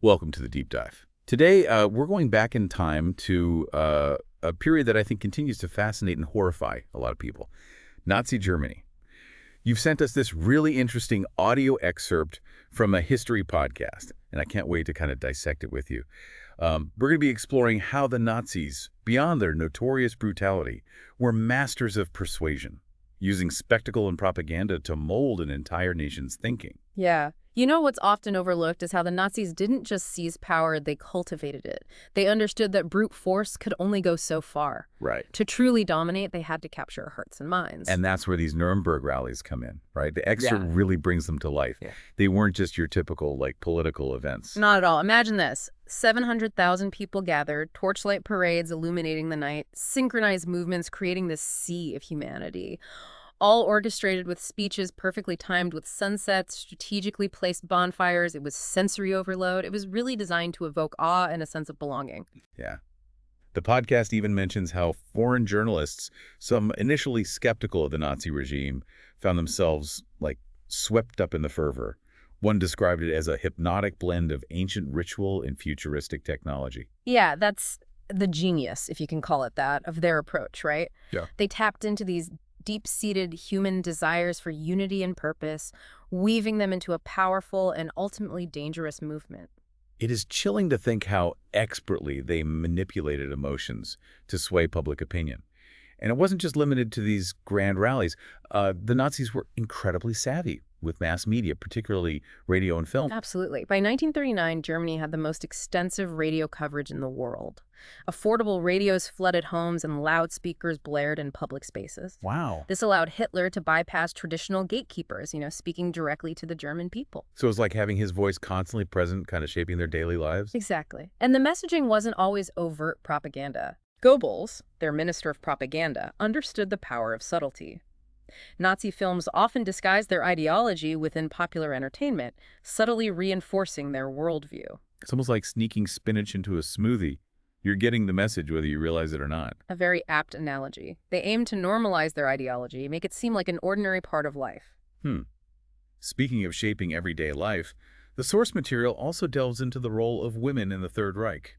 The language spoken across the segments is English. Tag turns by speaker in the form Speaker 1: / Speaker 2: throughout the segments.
Speaker 1: Welcome to the Deep Dive. Today, we're going back in time to a period that I think continues to fascinate and horrify a lot of people, Nazi Germany. You've sent us this really interesting audio excerpt from a history podcast, and I can't wait to kind of dissect it with you. We're going to be exploring how the Nazis, beyond their notorious brutality, were masters of persuasion, using spectacle and propaganda to mold an entire nation's thinking.
Speaker 2: Yeah. You know what's often overlooked is how the Nazis didn't just seize power, they cultivated it. They understood that brute force could only go so far.
Speaker 1: Right.
Speaker 2: To truly dominate, they had to capture our hearts and minds.
Speaker 1: And that's where these Nuremberg rallies come in, right? The excerpt
Speaker 2: Yeah.
Speaker 1: really brings them to life.
Speaker 2: Yeah.
Speaker 1: They weren't just your typical, political events.
Speaker 2: Not at all. Imagine this. 700,000 people gathered, torchlight parades illuminating the night, synchronized movements creating this sea of humanity. All orchestrated with speeches perfectly timed with sunsets, strategically placed bonfires. It was sensory overload. It was really designed to evoke awe and a sense of belonging.
Speaker 1: Yeah. The podcast even mentions how foreign journalists, some initially skeptical of the Nazi regime, found themselves, swept up in the fervor. One described it as a hypnotic blend of ancient ritual and futuristic technology.
Speaker 2: Yeah, that's the genius, if you can call it that, of their approach, right?
Speaker 1: Yeah.
Speaker 2: They tapped into these deep-seated human desires for unity and purpose, weaving them into a powerful and ultimately dangerous movement.
Speaker 1: It is chilling to think how expertly they manipulated emotions to sway public opinion. And it wasn't just limited to these grand rallies. The Nazis were incredibly savvy with mass media, particularly radio and film.
Speaker 2: Absolutely. By 1939, Germany had the most extensive radio coverage in the world. Affordable radios flooded homes and loudspeakers blared in public spaces.
Speaker 1: Wow.
Speaker 2: This allowed Hitler to bypass traditional gatekeepers, speaking directly to the German people.
Speaker 1: So it's like having his voice constantly present, kind of shaping their daily lives?
Speaker 2: Exactly. And the messaging wasn't always overt propaganda. Goebbels, their minister of propaganda, understood the power of subtlety. Nazi films often disguised their ideology within popular entertainment, subtly reinforcing their worldview.
Speaker 1: It's almost like sneaking spinach into a smoothie. You're getting the message whether you realize it or not.
Speaker 2: A very apt analogy. They aim to normalize their ideology, make it seem like an ordinary part of life.
Speaker 1: Speaking of shaping everyday life, the source material also delves into the role of women in the Third Reich.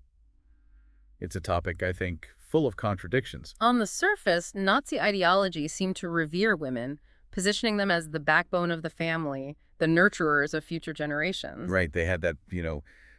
Speaker 1: It's a topic, I think, full of contradictions.
Speaker 2: On the surface, Nazi ideology seemed to revere women, positioning them as the backbone of the family, the nurturers of future generations.
Speaker 1: Right, they had that,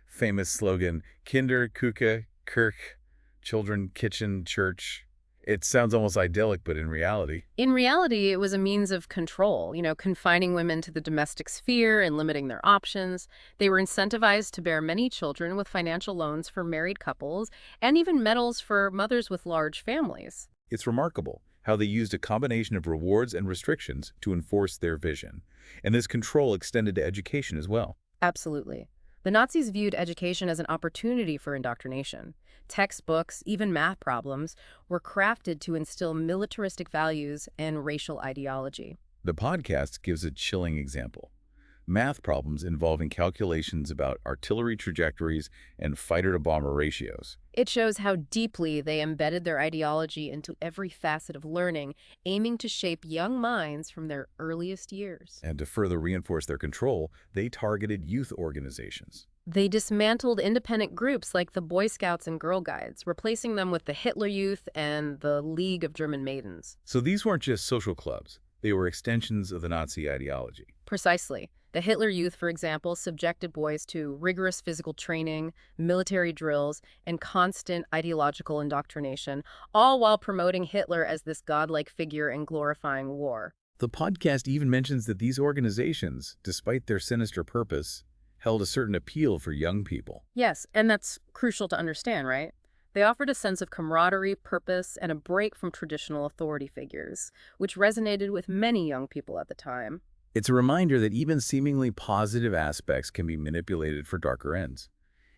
Speaker 1: famous slogan, Kinder, Küche, Kirche, children, kitchen, church. It sounds almost idyllic, but in reality.
Speaker 2: In reality, it was a means of control, confining women to the domestic sphere and limiting their options. They were incentivized to bear many children with financial loans for married couples and even medals for mothers with large families.
Speaker 1: It's remarkable how they used a combination of rewards and restrictions to enforce their vision. And this control extended to education as well.
Speaker 2: Absolutely. The Nazis viewed education as an opportunity for indoctrination. Textbooks, even math problems, were crafted to instill militaristic values and racial ideology.
Speaker 1: The podcast gives a chilling example. Math problems involving calculations about artillery trajectories and fighter-to-bomber ratios.
Speaker 2: It shows how deeply they embedded their ideology into every facet of learning, aiming to shape young minds from their earliest years.
Speaker 1: And to further reinforce their control, they targeted youth organizations.
Speaker 2: They dismantled independent groups like the Boy Scouts and Girl Guides, replacing them with the Hitler Youth and the League of German Maidens.
Speaker 1: So these weren't just social clubs. They were extensions of the Nazi ideology.
Speaker 2: Precisely. The Hitler Youth, for example, subjected boys to rigorous physical training, military drills, and constant ideological indoctrination, all while promoting Hitler as this godlike figure and glorifying war.
Speaker 1: The podcast even mentions that these organizations, despite their sinister purpose, held a certain appeal for young people.
Speaker 2: Yes, and that's crucial to understand, right? They offered a sense of camaraderie, purpose, and a break from traditional authority figures, which resonated with many young people at the time.
Speaker 1: It's a reminder that even seemingly positive aspects can be manipulated for darker ends.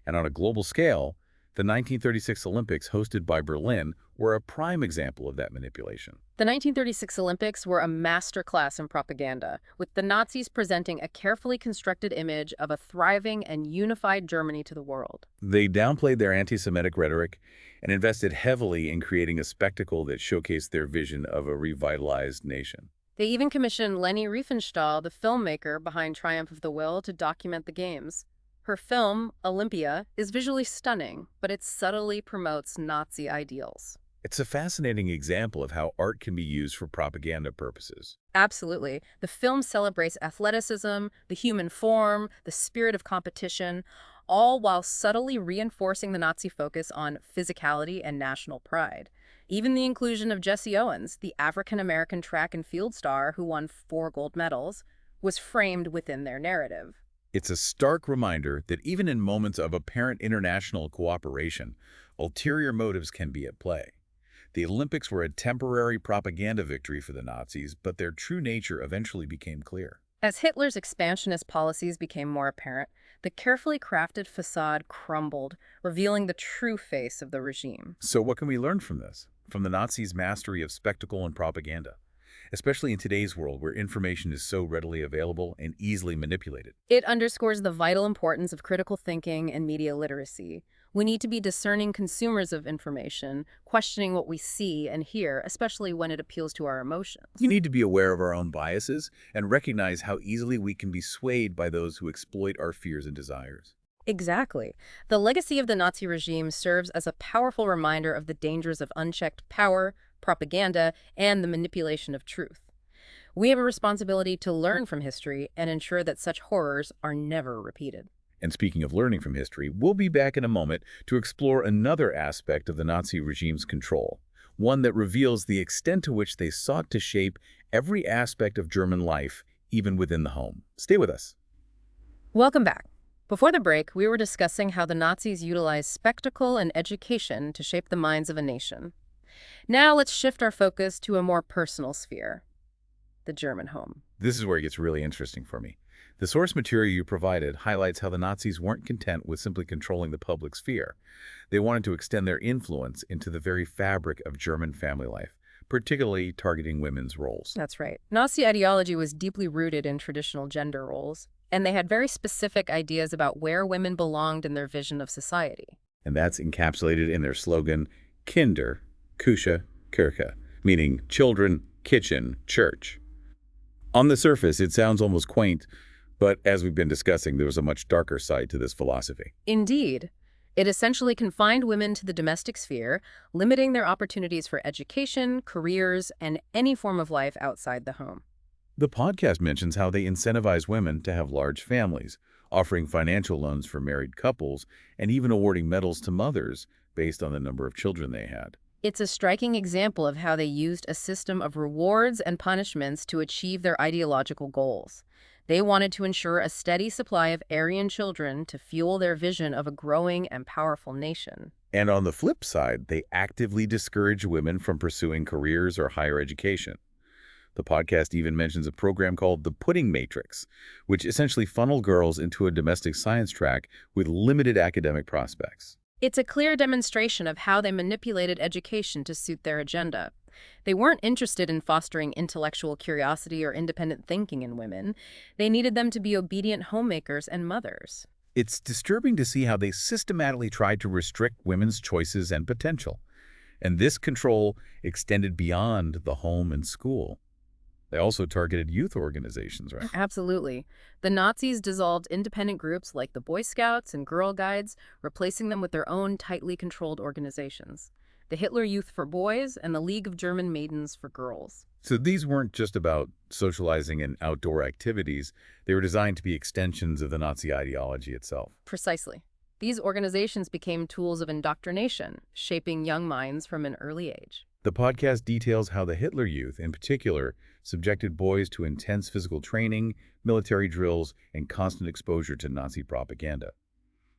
Speaker 1: And on a global scale, the 1936 Olympics hosted by Berlin were a prime example of that manipulation.
Speaker 2: The 1936 Olympics were a masterclass in propaganda, with the Nazis presenting a carefully constructed image of a thriving and unified Germany to the world.
Speaker 1: They downplayed their anti-Semitic rhetoric and invested heavily in creating a spectacle that showcased their vision of a revitalized nation.
Speaker 2: They even commissioned Leni Riefenstahl, the filmmaker behind Triumph of the Will, to document the games. Her film, Olympia, is visually stunning, but it subtly promotes Nazi ideals.
Speaker 1: It's a fascinating example of how art can be used for propaganda purposes.
Speaker 2: Absolutely. The film celebrates athleticism, the human form, the spirit of competition, all while subtly reinforcing the Nazi focus on physicality and national pride. Even the inclusion of Jesse Owens, the African-American track and field star who won 4 gold medals, was framed within their narrative.
Speaker 1: It's a stark reminder that even in moments of apparent international cooperation, ulterior motives can be at play. The Olympics were a temporary propaganda victory for the Nazis, but their true nature eventually became clear.
Speaker 2: As Hitler's expansionist policies became more apparent, the carefully crafted facade crumbled, revealing the true face of the regime.
Speaker 1: So what can we learn from this? From the Nazis' mastery of spectacle and propaganda, especially in today's world where information is so readily available and easily manipulated.
Speaker 2: It underscores the vital importance of critical thinking and media literacy. We need to be discerning consumers of information, questioning what we see and hear, especially when it appeals to our emotions.
Speaker 1: We need to be aware of our own biases and recognize how easily we can be swayed by those who exploit our fears and desires.
Speaker 2: Exactly. The legacy of the Nazi regime serves as a powerful reminder of the dangers of unchecked power, propaganda, and the manipulation of truth. We have a responsibility to learn from history and ensure that such horrors are never repeated.
Speaker 1: And speaking of learning from history, we'll be back in a moment to explore another aspect of the Nazi regime's control, one that reveals the extent to which they sought to shape every aspect of German life, even within the home. Stay with us.
Speaker 2: Welcome back. Before the break, we were discussing how the Nazis utilized spectacle and education to shape the minds of a nation. Now let's shift our focus to a more personal sphere, the German home.
Speaker 1: This is where it gets really interesting for me. The source material you provided highlights how the Nazis weren't content with simply controlling the public sphere. They wanted to extend their influence into the very fabric of German family life, particularly targeting women's roles.
Speaker 2: That's right. Nazi ideology was deeply rooted in traditional gender roles, and they had very specific ideas about where women belonged in their vision of society.
Speaker 1: And that's encapsulated in their slogan, Kinder, Küche, Kirche, meaning children, kitchen, church. On the surface, it sounds almost quaint, but as we've been discussing, there was a much darker side to this philosophy.
Speaker 2: Indeed. It essentially confined women to the domestic sphere, limiting their opportunities for education, careers, and any form of life outside the home.
Speaker 1: The podcast mentions how they incentivize women to have large families, offering financial loans for married couples, and even awarding medals to mothers based on the number of children they had.
Speaker 2: It's a striking example of how they used a system of rewards and punishments to achieve their ideological goals. They wanted to ensure a steady supply of Aryan children to fuel their vision of a growing and powerful nation.
Speaker 1: And on the flip side, they actively discourage women from pursuing careers or higher education. The podcast even mentions a program called the Pudding Matrix, which essentially funneled girls into a domestic science track with limited academic prospects.
Speaker 2: It's a clear demonstration of how they manipulated education to suit their agenda. They weren't interested in fostering intellectual curiosity or independent thinking in women. They needed them to be obedient homemakers and mothers.
Speaker 1: It's disturbing to see how they systematically tried to restrict women's choices and potential. And this control extended beyond the home and school. They also targeted youth organizations, right?
Speaker 2: Absolutely. The Nazis dissolved independent groups like the Boy Scouts and Girl Guides, replacing them with their own tightly controlled organizations. The Hitler Youth for boys and the League of German Maidens for girls.
Speaker 1: So these weren't just about socializing and outdoor activities. They were designed to be extensions of the Nazi ideology itself.
Speaker 2: Precisely. These organizations became tools of indoctrination, shaping young minds from an early age.
Speaker 1: The podcast details how the Hitler Youth, in particular, subjected boys to intense physical training, military drills, and constant exposure to Nazi propaganda.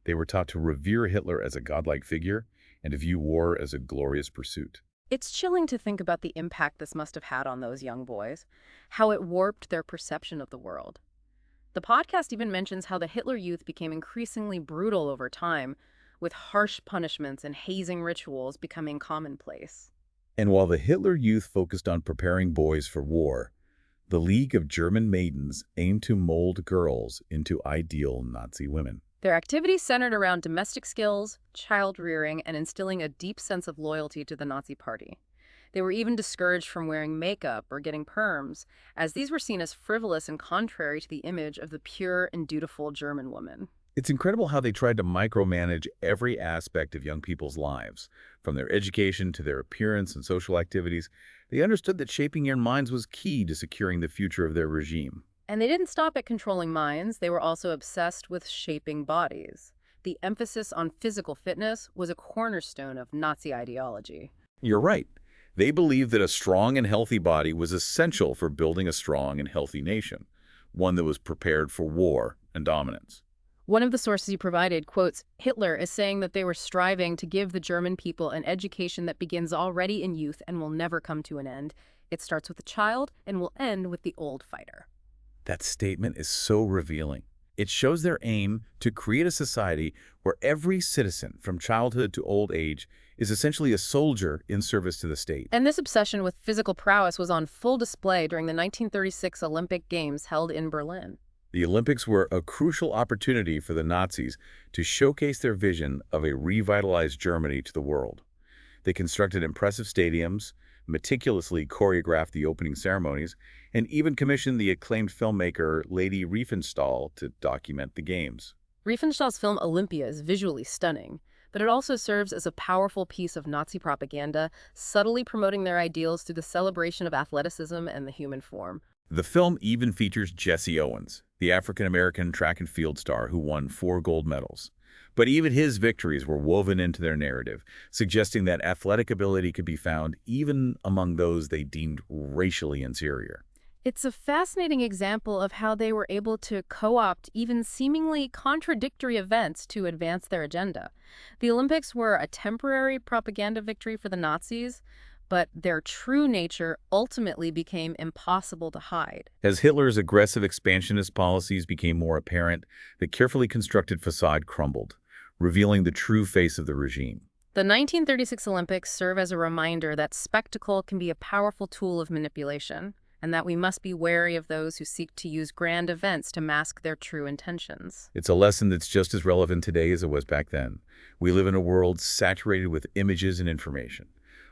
Speaker 1: They were taught to revere Hitler as a godlike figure and to view war as a glorious pursuit.
Speaker 2: It's chilling to think about the impact this must have had on those young boys, how it warped their perception of the world. The podcast even mentions how the Hitler Youth became increasingly brutal over time, with harsh punishments and hazing rituals becoming commonplace.
Speaker 1: And while the Hitler Youth focused on preparing boys for war, the League of German Maidens aimed to mold girls into ideal Nazi women.
Speaker 2: Their activities centered around domestic skills, child rearing, and instilling a deep sense of loyalty to the Nazi Party. They were even discouraged from wearing makeup or getting perms, as these were seen as frivolous and contrary to the image of the pure and dutiful German woman.
Speaker 1: It's incredible how they tried to micromanage every aspect of young people's lives, from their education to their appearance and social activities. They understood that shaping young minds was key to securing the future of their regime.
Speaker 2: And they didn't stop at controlling minds, they were also obsessed with shaping bodies. The emphasis on physical fitness was a cornerstone of Nazi ideology.
Speaker 1: You're right. They believed that a strong and healthy body was essential for building a strong and healthy nation, one that was prepared for war and dominance.
Speaker 2: One of the sources you provided quotes Hitler as saying that they were striving to give the German people an education that begins already in youth and will never come to an end. It starts with the child and will end with the old fighter.
Speaker 1: That statement is so revealing. It shows their aim to create a society where every citizen, from childhood to old age, is essentially a soldier in service to the state.
Speaker 2: And this obsession with physical prowess was on full display during the 1936 Olympic Games held in Berlin.
Speaker 1: The Olympics were a crucial opportunity for the Nazis to showcase their vision of a revitalized Germany to the world. They constructed impressive stadiums, meticulously choreographed the opening ceremonies, and even commissioned the acclaimed filmmaker Lady Riefenstahl to document the games.
Speaker 2: Riefenstahl's film Olympia is visually stunning, but it also serves as a powerful piece of Nazi propaganda, subtly promoting their ideals through the celebration of athleticism and the human form.
Speaker 1: The film even features Jesse Owens, the African-American track and field star who won 4 gold medals. But even his victories were woven into their narrative, suggesting that athletic ability could be found even among those they deemed racially inferior.
Speaker 2: It's a fascinating example of how they were able to co-opt even seemingly contradictory events to advance their agenda. The Olympics were a temporary propaganda victory for the Nazis, but their true nature ultimately became impossible to hide.
Speaker 1: As Hitler's aggressive expansionist policies became more apparent, the carefully constructed facade crumbled, revealing the true face of the regime.
Speaker 2: The 1936 Olympics serve as a reminder that spectacle can be a powerful tool of manipulation, and that we must be wary of those who seek to use grand events to mask their true intentions.
Speaker 1: It's a lesson that's just as relevant today as it was back then. We live in a world saturated with images and information,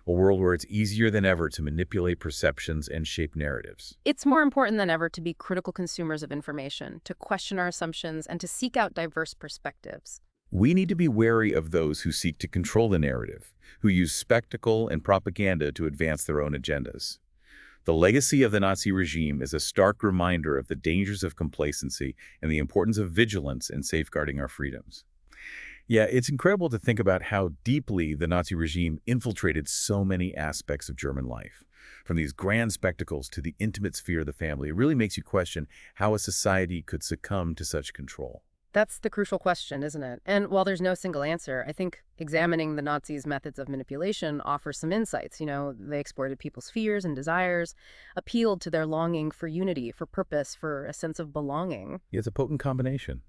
Speaker 1: a world where it's easier than ever to manipulate perceptions and shape narratives.
Speaker 2: It's more important than ever to be critical consumers of information, to question our assumptions, and to seek out diverse perspectives.
Speaker 1: We need to be wary of those who seek to control the narrative, who use spectacle and propaganda to advance their own agendas. The legacy of the Nazi regime is a stark reminder of the dangers of complacency and the importance of vigilance in safeguarding our freedoms. Yeah, it's incredible to think about how deeply the Nazi regime infiltrated so many aspects of German life. From these grand spectacles to the intimate sphere of the family, it really makes you question how a society could succumb to such control.
Speaker 2: That's the crucial question, isn't it? And while there's no single answer, I think examining the Nazis' methods of manipulation offers some insights. They exploited people's fears and desires, appealed to their longing for unity, for purpose, for a sense of belonging.
Speaker 1: It's a potent combination.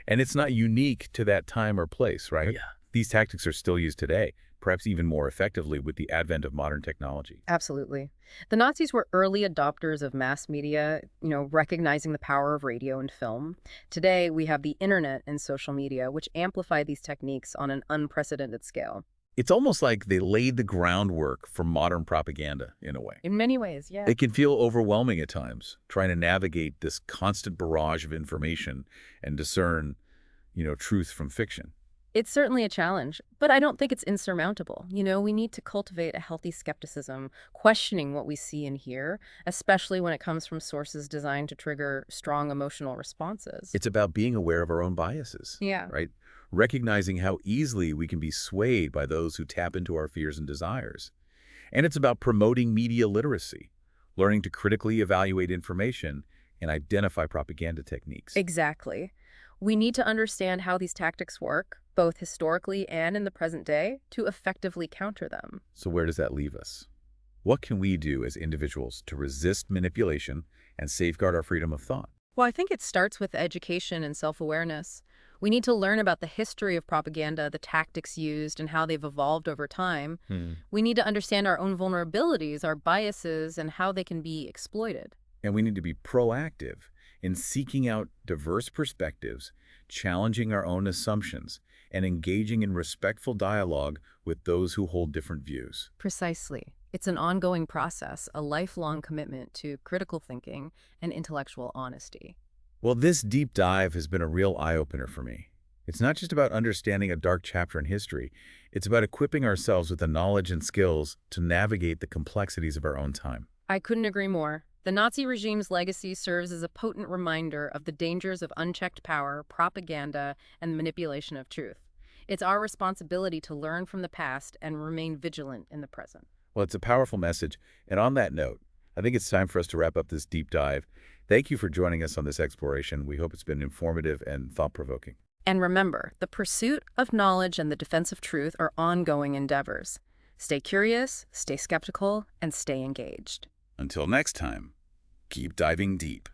Speaker 1: And it's not unique to that time or place, right?
Speaker 2: Yeah.
Speaker 1: These tactics are still used today, perhaps even more effectively with the advent of modern technology.
Speaker 2: Absolutely. The Nazis were early adopters of mass media, recognizing the power of radio and film. Today, we have the internet and social media, which amplify these techniques on an unprecedented scale.
Speaker 1: It's almost like they laid the groundwork for modern propaganda, in a way.
Speaker 2: In many ways, yeah.
Speaker 1: It can feel overwhelming at times, trying to navigate this constant barrage of information and discern, truth from fiction.
Speaker 2: It's certainly a challenge, but I don't think it's insurmountable. We need to cultivate a healthy skepticism, questioning what we see and hear, especially when it comes from sources designed to trigger strong emotional responses.
Speaker 1: It's about being aware of our own biases,
Speaker 2: Yeah.
Speaker 1: right? Recognizing how easily we can be swayed by those who tap into our fears and desires. And it's about promoting media literacy, learning to critically evaluate information and identify propaganda techniques.
Speaker 2: Exactly. We need to understand how these tactics work, both historically and in the present day, to effectively counter them.
Speaker 1: So where does that leave us? What can we do as individuals to resist manipulation and safeguard our freedom of thought?
Speaker 2: Well, I think it starts with education and self-awareness. We need to learn about the history of propaganda, the tactics used, and how they've evolved over time. We need to understand our own vulnerabilities, our biases, and how they can be exploited.
Speaker 1: And we need to be proactive in seeking out diverse perspectives, challenging our own assumptions, and engaging in respectful dialogue with those who hold different views.
Speaker 2: Precisely. It's an ongoing process, a lifelong commitment to critical thinking and intellectual honesty.
Speaker 1: Well, this deep dive has been a real eye-opener for me. It's not just about understanding a dark chapter in history. It's about equipping ourselves with the knowledge and skills to navigate the complexities of our own time.
Speaker 2: I couldn't agree more. The Nazi regime's legacy serves as a potent reminder of the dangers of unchecked power, propaganda, and manipulation of truth. It's our responsibility to learn from the past and remain vigilant in the present.
Speaker 1: Well, it's a powerful message. And on that note, I think it's time for us to wrap up this deep dive. Thank you for joining us on this exploration. We hope it's been informative and thought-provoking.
Speaker 2: And remember, the pursuit of knowledge and the defense of truth are ongoing endeavors. Stay curious, stay skeptical, and stay engaged.
Speaker 1: Until next time, keep diving deep.